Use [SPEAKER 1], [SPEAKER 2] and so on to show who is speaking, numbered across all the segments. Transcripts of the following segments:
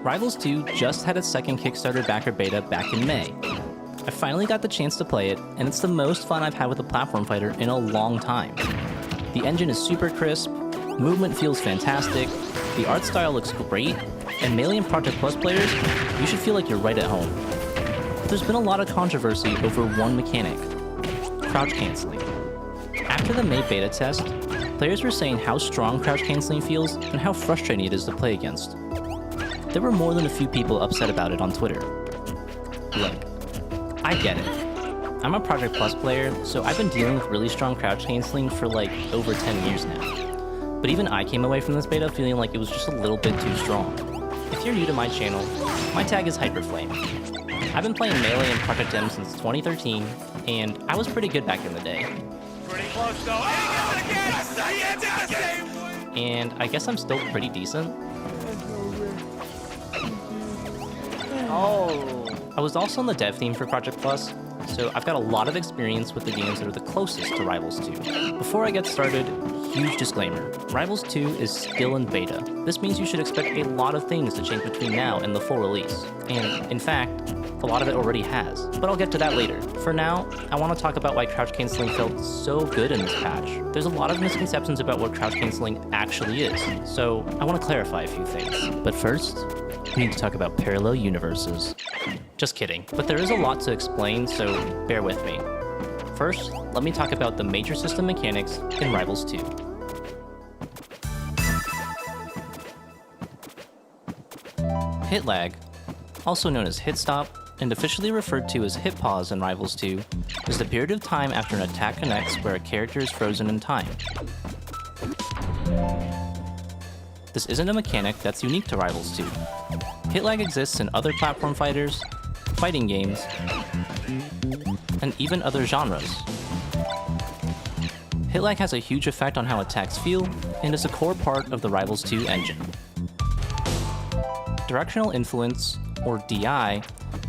[SPEAKER 1] Rivals 2 just had its second Kickstarter backer beta back in May. I finally got the chance to play it, and it's the most fun I've had with a platform fighter in a long time. The engine is super crisp, movement feels fantastic, the art style looks great, and Melee and Project Plus players, you should feel like you're right at home. There's been a lot of controversy over one mechanic: crouch canceling. After the May beta test, players were saying how strong crouch canceling feels and how frustrating it is to play against. There were more than a few people upset about it on Twitter. Look, I get it. I'm a Project Plus player, so I've been dealing with really strong crouch canceling for like over 10 years now. But even I came away from this beta feeling like it was just a little bit too strong. If you're new to my channel, my tag is Hyperflame. I've been playing Melee and Project M since 2013, and I was pretty good back in the day.
[SPEAKER 2] Pretty close though.
[SPEAKER 1] And I guess I'm still pretty decent.
[SPEAKER 2] Oh.
[SPEAKER 1] I was also on the dev team for Project Plus, so I've got a lot of experience with the games that are the closest to Rivals 2. Before I get started, huge disclaimer: Rivals 2 is still in beta. This means you should expect a lot of things to change between now and the full release. And, in fact, a lot of it already has, but I'll get to that later. For now, I want to talk about why crouch canceling felt so good in this patch. There's a lot of misconceptions about what crouch canceling actually is, so I want to clarify a few things. But first, we need to talk about parallel universes. Just kidding, but there is a lot to explain, so bear with me. First, let me talk about the major system mechanics in Rivals 2. Hit lag, also known as hit stop, and officially referred to as hit pause in Rivals 2, is the period of time after an attack connects where a character is frozen in time. This isn't a mechanic that's unique to Rivals 2. Hit lag exists in other platform fighters, fighting games, and even other genres. Hit lag has a huge effect on how attacks feel, and is a core part of the Rivals 2 engine. Directional influence, or DI,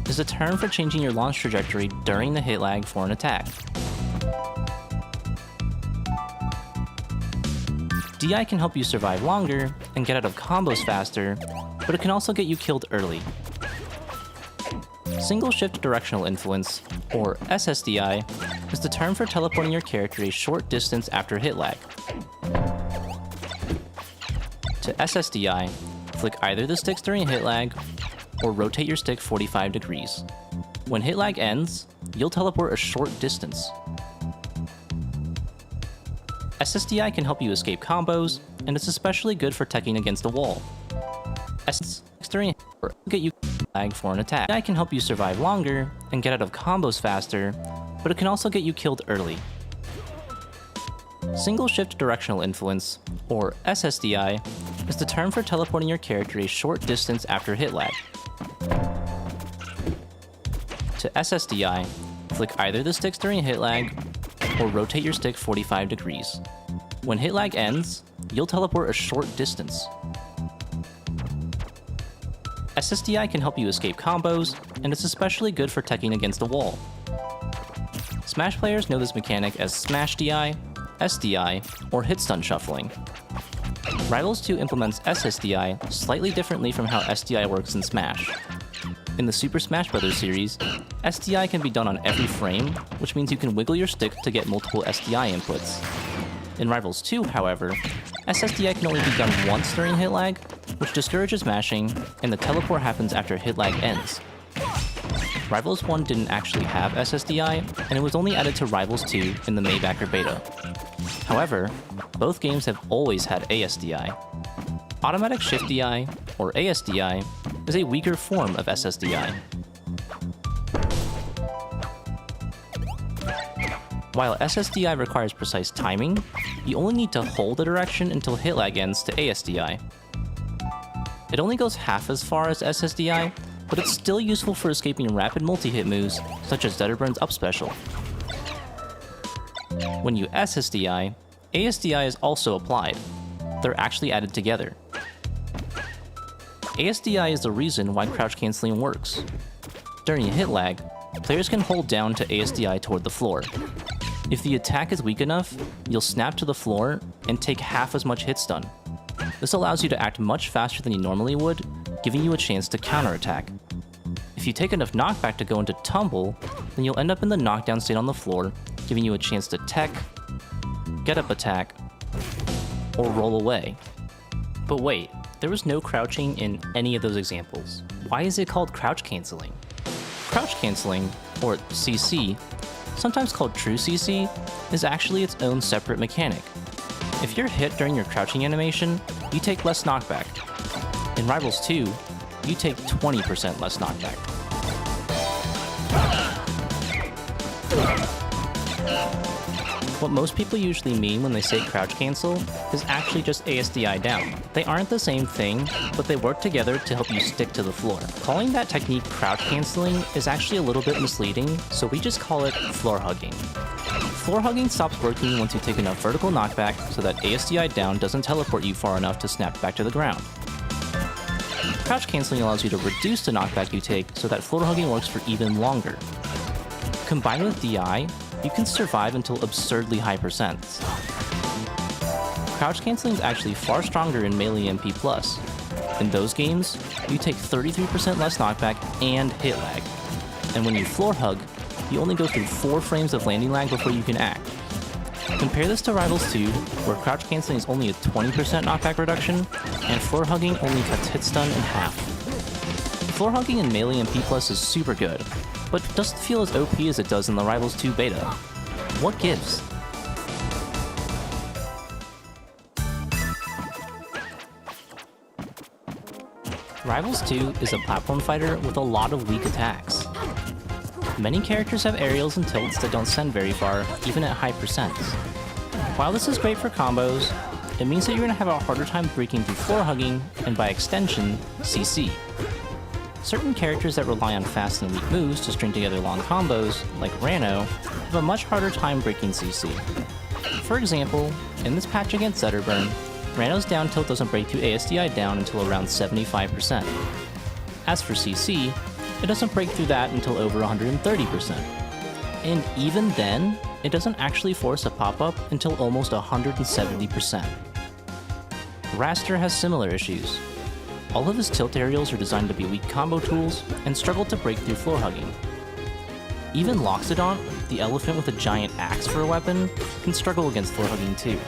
[SPEAKER 1] is a term for changing your launch trajectory during the hit lag for an attack. DI can help you survive longer and get out of combos faster, but it can also get you killed early. Single Shift Directional Influence, or SSDI, is the term for teleporting your character a short distance after hit lag. To SSDI, flick either the sticks during hit lag, or rotate your stick 45 degrees. When hit lag ends, you'll teleport a short distance. SSDI can help you escape combos, and it's especially good for teching against a wall. SSDI during or get you lag for an attack. SSDI can help you survive longer and get out of combos faster, but it can also get you killed early. Single Shift Directional Influence, or SSDI, is the term for teleporting your character a short distance after hit lag. To SSDI, flick either the sticks during hit lag, or rotate your stick 45 degrees. When hit lag ends, you'll teleport a short distance. SSDI can help you escape combos, and it's especially good for teching against a wall. Smash players know this mechanic as Smash DI, SDI, or hit stun shuffling. Rivals 2 implements SSDI slightly differently from how SDI works in Smash. In the Super Smash Bros. Series, SDI can be done on every frame, which means you can wiggle your stick to get multiple SDI inputs. In Rivals 2, however, SSDI can only be done once during hit lag, which discourages mashing, and the teleport happens after hit lag ends. Rivals 1 didn't actually have SSDI, and it was only added to Rivals 2 in the May backer beta. However, both games have always had ASDI. Automatic Shift DI, or ASDI, is a weaker form of SSDI. While SSDI requires precise timing, you only need to hold the direction until hit lag ends to ASDI. It only goes half as far as SSDI, but it's still useful for escaping rapid multi-hit moves, such as Detterburn's up special. When you SSDI, ASDI is also applied. They're actually added together. ASDI is the reason why crouch canceling works. During a hit lag, players can hold down to ASDI toward the floor. If the attack is weak enough, you'll snap to the floor and take half as much hit stun. This allows you to act much faster than you normally would, giving you a chance to counterattack. If you take enough knockback to go into tumble, then you'll end up in the knockdown state on the floor, giving you a chance to tech, get up attack, or roll away. But wait, there was no crouching in any of those examples. Why is it called crouch canceling? Crouch canceling, or CC, sometimes called true CC, is actually its own separate mechanic. If you're hit during your crouching animation, you take less knockback. In Rivals 2, you take 20% less knockback. What most people usually mean when they say crouch cancel is actually just ASDI down. They aren't the same thing, but they work together to help you stick to the floor. Calling that technique crouch canceling is actually a little bit misleading, so we just call it floor hugging. Floor hugging stops working once you take enough vertical knockback so that ASDI down doesn't teleport you far enough to snap back to the ground. Crouch canceling allows you to reduce the knockback you take so that floor hugging works for even longer. Combined with DI, you can survive until absurdly high percents. Crouch canceling is actually far stronger in Melee MP+. In those games, you take 33% less knockback and hit lag. And when you floor hug, you only go through 4 frames of landing lag before you can act. Compare this to Rivals 2, where crouch canceling is only a 20% knockback reduction, and floor hugging only cuts hit stun in half. Floor hugging in Melee MP+ is super good, but doesn't feel as OP as it does in the Rivals 2 beta. What gives? Rivals 2 is a platform fighter with a lot of weak attacks. Many characters have aerials and tilts that don't send very far, even at high percents. While this is great for combos, it means that you're going to have a harder time breaking through floor hugging, and by extension, CC. Certain characters that rely on fast and weak moves to string together long combos, like Rano, have a much harder time breaking CC. For example, in this patch against Zetterburn, Rano's down tilt doesn't break through ASDI down until around 75%. As for CC, it doesn't break through that until over 130%. And even then, it doesn't actually force a pop-up until almost 170%. Raster has similar issues. All of his tilt aerials are designed to be weak combo tools and struggle to break through floor hugging. Even Loxodon, the elephant with a giant axe for a weapon, can struggle against floor hugging too.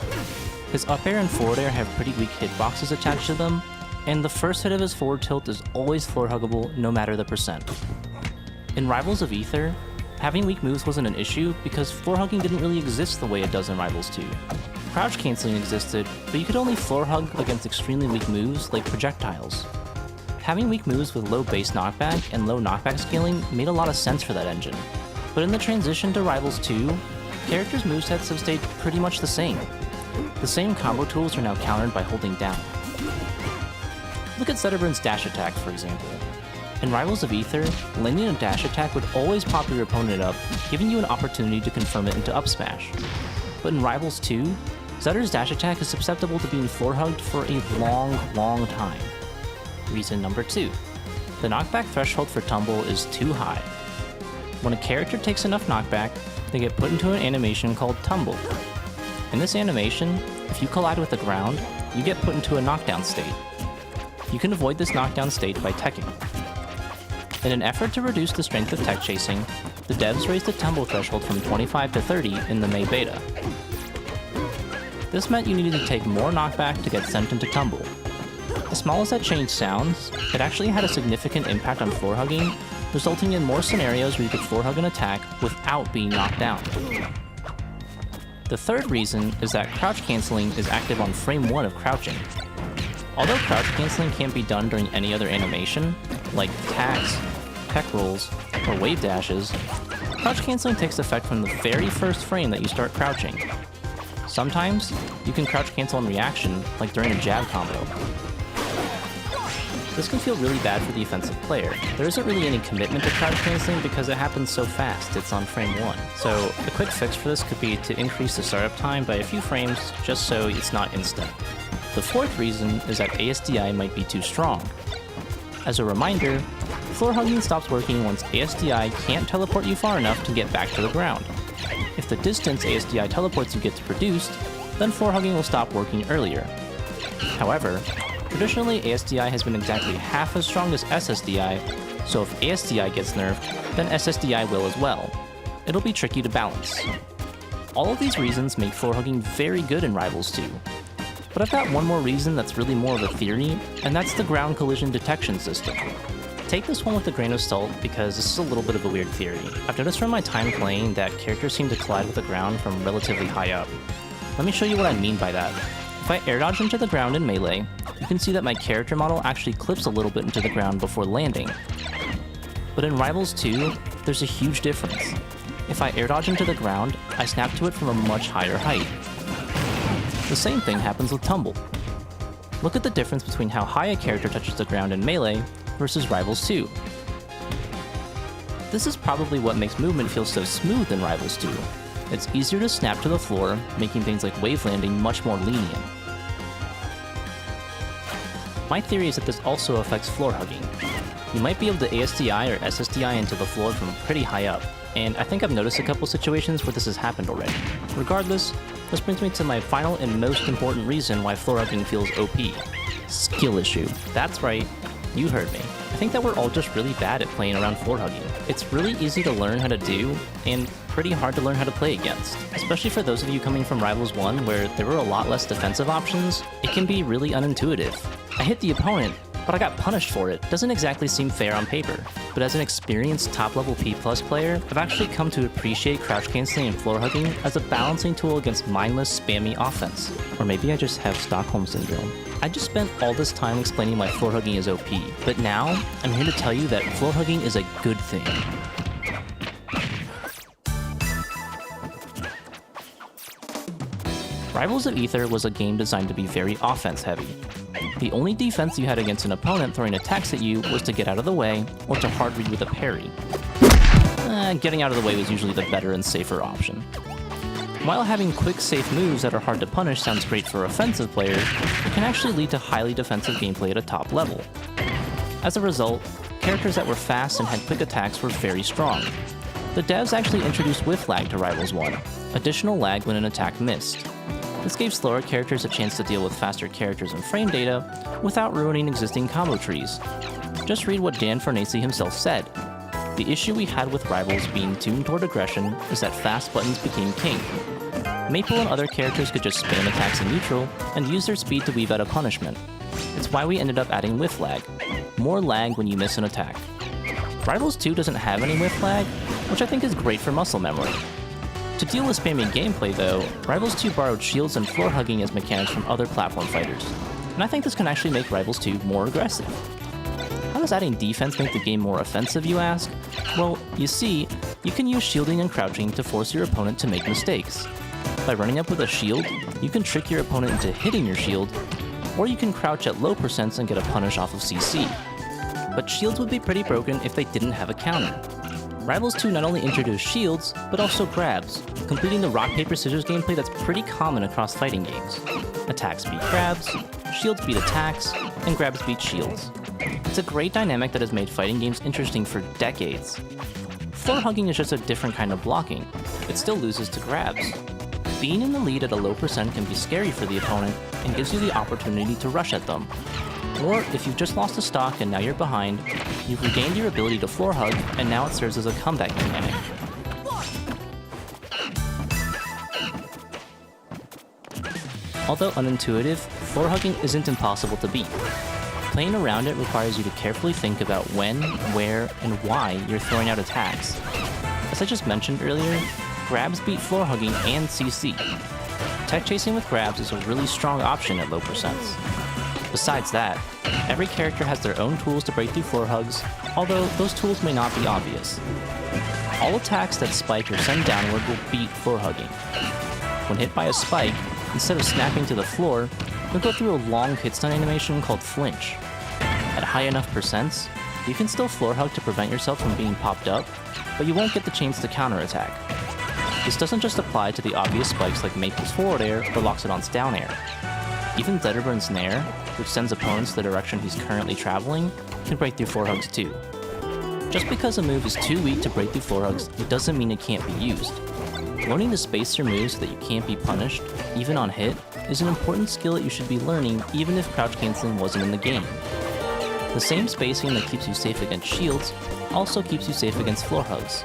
[SPEAKER 1] His up air and forward air have pretty weak hitboxes attached to them, and the first hit of his forward tilt is always floor huggable no matter the percent. In Rivals of Aether, having weak moves wasn't an issue because floor hugging didn't really exist the way it does in Rivals 2. Crouch canceling existed, but you could only floor hug against extremely weak moves like projectiles. Having weak moves with low base knockback and low knockback scaling made a lot of sense for that engine. But in the transition to Rivals 2, characters' movesets have stayed pretty much the same. The same combo tools are now countered by holding down. Look at Zetterburn's dash attack, for example. In Rivals of Aether, landing a dash attack would always pop your opponent up, giving you an opportunity to confirm it into up smash. But in Rivals 2, Zetter's dash attack is susceptible to being floor hugged for a long time. Reason number 2. The knockback threshold for Tumble is too high. When a character takes enough knockback, they get put into an animation called Tumble. In this animation, if you collide with the ground, you get put into a knockdown state. You can avoid this knockdown state by teching. In an effort to reduce the strength of tech chasing, the devs raised the tumble threshold from 25 to 30 in the May beta. This meant you needed to take more knockback to get sent into tumble. As small as that change sounds, it actually had a significant impact on floor hugging, resulting in more scenarios where you could floor hug an attack without being knocked down. The third reason is that crouch canceling is active on frame 1 of crouching. Although crouch canceling can't be done during any other animation, like attacks, tech rolls, or wave dashes, crouch canceling takes effect from the very first frame that you start crouching. Sometimes, you can crouch cancel in reaction, like during a jab combo. This can feel really bad for the offensive player. There isn't really any commitment to crouch canceling because it happens so fast, it's on frame 1. So a quick fix for this could be to increase the startup time by a few frames just so it's not instant. The fourth reason is that ASDI might be too strong. As a reminder, floor hugging stops working once ASDI can't teleport you far enough to get back to the ground. If the distance ASDI teleports you gets reduced, then floor hugging will stop working earlier. However, Traditionally, ASDI has been exactly half as strong as SSDI, so if ASDI gets nerfed, then SSDI will as well. It'll be tricky to balance. All of these reasons make floor hugging very good in Rivals 2. But I've got one more reason that's really more of a theory, and that's the ground collision detection system. Take this one with a grain of salt because this is a little bit of a weird theory. I've noticed from my time playing that characters seem to collide with the ground from relatively high up. Let me show you what I mean by that. If I air dodge into the ground in Melee, you can see that my character model actually clips a little bit into the ground before landing. But in Rivals 2, there's a huge difference. If I air dodge into the ground, I snap to it from a much higher height. The same thing happens with Tumble. Look at the difference between how high a character touches the ground in Melee versus Rivals 2. This is probably what makes movement feel so smooth in Rivals 2. It's easier to snap to the floor, making things like wave landing much more lenient. My theory is that this also affects floor hugging. You might be able to ASDI or SSDI into the floor from pretty high up, and I think I've noticed a couple situations where this has happened already. Regardless, this brings me to my final and most important reason why floor hugging feels OP. Skill issue. That's right, you heard me. I think that we're all just really bad at playing around floor hugging. It's really easy to learn how to do, and pretty hard to learn how to play against. Especially for those of you coming from Rivals 1 where there were a lot less defensive options, it can be really unintuitive. I hit the opponent, but I got punished for it. Doesn't exactly seem fair on paper. But as an experienced top-level P+ player, I've actually come to appreciate crouch canceling and floor hugging as a balancing tool against mindless, spammy offense. Or maybe I just have Stockholm Syndrome. I just spent all this time explaining why floor hugging is OP, but now I'm here to tell you that floor hugging is a good thing. Rivals of Aether was a game designed to be very offense-heavy. The only defense you had against an opponent throwing attacks at you was to get out of the way, or to hard read with a parry. Getting out of the way was usually the better and safer option. While having quick, safe moves that are hard to punish sounds great for offensive players, it can actually lead to highly defensive gameplay at a top level. As a result, characters that were fast and had quick attacks were very strong. The devs actually introduced whiff lag to Rivals 1, additional lag when an attack missed. This gave slower characters a chance to deal with faster characters and frame data without ruining existing combo trees. Just read what Dan Farnese himself said. The issue we had with Rivals being tuned toward aggression is that fast buttons became king. Maple and other characters could just spam attacks in neutral and use their speed to weave out a punishment. It's why we ended up adding whiff lag, more lag when you miss an attack. Rivals 2 doesn't have any whiff lag, which I think is great for muscle memory. To deal with spammy gameplay though, Rivals 2 borrowed shields and floor hugging as mechanics from other platform fighters, and I think this can actually make Rivals 2 more aggressive. How does adding defense make the game more offensive, you ask? Well, you see, you can use shielding and crouching to force your opponent to make mistakes. By running up with a shield, you can trick your opponent into hitting your shield, or you can crouch at low percents and get a punish off of CC. But shields would be pretty broken if they didn't have a counter. Rivals 2 not only introduced shields, but also grabs, completing the rock, paper, scissors gameplay that's pretty common across fighting games. Attacks beat grabs, shields beat attacks, and grabs beat shields. It's a great dynamic that has made fighting games interesting for decades. Floor hugging is just a different kind of blocking. It still loses to grabs. Being in the lead at a low percent can be scary for the opponent and gives you the opportunity to rush at them. Or if you've just lost a stock and now you're behind, you've regained your ability to floor hug and now it serves as a comeback mechanic. Although unintuitive, floor hugging isn't impossible to beat. Playing around it requires you to carefully think about when, where, and why you're throwing out attacks. As I just mentioned earlier, grabs beat floor hugging and CC. Tech chasing with grabs is a really strong option at low percents. Besides that, every character has their own tools to break through floor hugs, although those tools may not be obvious. All attacks that spike or send downward will beat floor hugging. When hit by a spike, instead of snapping to the floor, you'll go through a long hit stun animation called flinch. At high enough percents, you can still floor hug to prevent yourself from being popped up, but you won't get the chance to counterattack. This doesn't just apply to the obvious spikes like Maple's forward air or Loxodon's down air. Even Zetterburn's nair, which sends opponents the direction he's currently traveling, can break through floor hugs too. Just because a move is too weak to break through floor hugs, it doesn't mean it can't be used. Learning to space your moves so that you can't be punished, even on hit, is an important skill that you should be learning even if crouch canceling wasn't in the game. The same spacing that keeps you safe against shields also keeps you safe against floor hugs.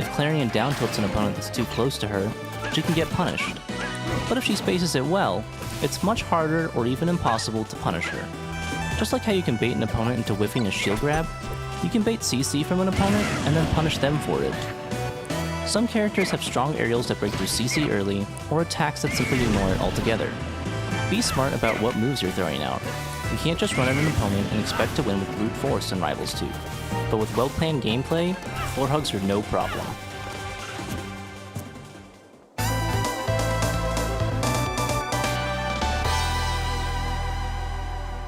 [SPEAKER 1] If Clarion down tilts an opponent that's too close to her, she can get punished. But if she spaces it well, it's much harder or even impossible to punish her. Just like how you can bait an opponent into whiffing a shield grab, you can bait CC from an opponent and then punish them for it. Some characters have strong aerials that break through CC early, or attacks that simply ignore it altogether. Be smart about what moves you're throwing out. You can't just run at an opponent and expect to win with brute force in Rivals 2. But with well-planned gameplay, floor hugs are no problem.